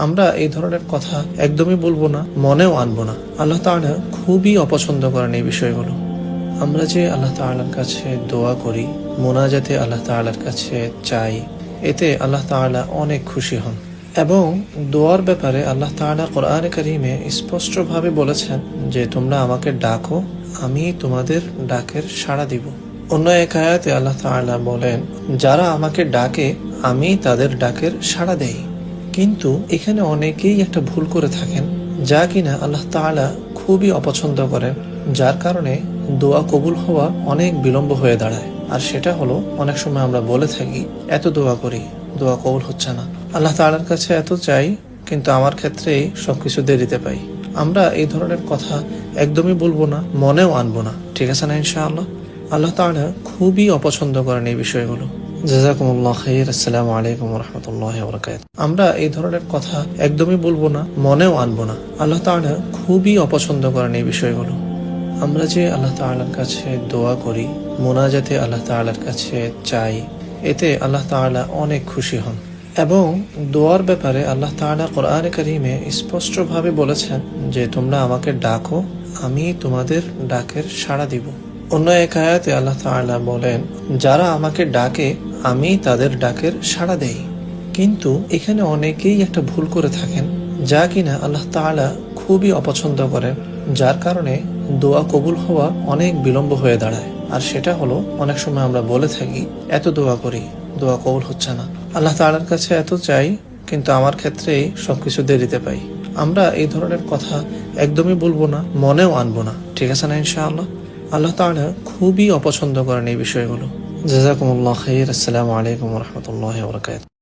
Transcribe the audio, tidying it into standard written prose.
আমরা এই ধরনের কথা একদমই বলবো না, মনেও আনবো না। আল্লাহ তাআলা খুবই অপছন্দ করেন এই বিষয়গুলো। আমরা যে আল্লাহ তাআলার কাছে দোয়া করি, মোনাজাতে আল্লাহ তাআলার কাছে চাই, এতে আল্লাহ তাআলা অনেক খুশি হন। এবং দোয়ার ব্যাপারে আল্লাহ তাআলা কোরআনে কারীমে স্পষ্টভাবে বলেছেন যে তোমরা আমাকে ডাকো, আমি তোমাদের ডাকের সাড়া দিব। অন্য এক আয়াতে আল্লাহ তাআলা বলেন, যারা আমাকে ডাকে আমি তাদের ডাকের সাড়া দেই। কিন্তু এখানে অনেকেই একটা ভুল করে থাকেন, যা কিনা আল্লাহ তাআলা খুবই অপছন্দ করেন, যার কারণে দোয়া কবুল হওয়া অনেক বিলম্ব হয়ে দাঁড়ায়। আর সেটা হলো, অনেক সময় আমরা বলে থাকি এত দোয়া করি, দোয়া কবুল হচ্ছে না, আল্লাহ তাআলার কাছে এত চাই, কিন্তু আমার ক্ষেত্রেই সবকিছু দেরিতে পাই। আমরা এই ধরনের কথা একদমই বলবো না, মনেও আনবো না। ঠিক আছে না ইনশাআল্লাহ? আল্লাহ তাআলা খুবই অপছন্দ করেন এই বিষয়গুলো। জাযাকুমুল্লাহ খাইর। আসসালামু আলাইকুম ওয়া রাহমাতুল্লাহি ওয়া বারাকাতুহু। আমরা এই ধরনের কথা একদমই বলবো না, মনেও আনবো না। আল্লাহ তাআলা খুবই অপছন্দ করেন এই বিষয়গুলো। আমরা যে আল্লাহ তাআলার কাছে দোয়া করি, মোনাজাতে আল্লাহ তাআলার কাছে চাই, এতে আল্লাহ তাআলা অনেক খুশি হন। এবং দোয়ার ব্যাপারে আল্লাহ তাআলা কোরআনে কারীমে স্পষ্টভাবে বলেছেন যে তোমরা আমাকে ডাকো, আমি তোমাদের ডাকের সাড়া দিব। অন্য এক আয়াতে আল্লাহ তাআলা বলেন, যারা আমাকে ডাকে আমি তাদের ডাকের সাড়া দেই। কিন্তু এখানে অনেকেই একটা ভুল করে থাকেন, যা কিনা আল্লাহ তাআলা খুবই অপছন্দ করেন, যার কারণে দোয়া কবুল হওয়া অনেক বিলম্ব হয়ে দাঁড়ায়। আর সেটা হলো, অনেক সময় আমরা বলে থাকি এত দোয়া করি, দোয়া কবুল হচ্ছে না, আল্লাহ তাআলার কাছে এত চাই, কিন্তু আমার ক্ষেত্রেই সবকিছু দেরিতে পাই। আমরা এই ধরনের কথা একদমই বলবো না, মনেও আনবো না। ঠিক আছে না ইনশাআল্লাহ? আল্লাহ তাআলা খুবই অপছন্দ করেন এই বিষয়গুলো। জাযাকুমুল্লাহ খাইর। আসসালামু আলাইকুম ওয়া রাহমাতুল্লাহি ওয়া বারাকাতুহু।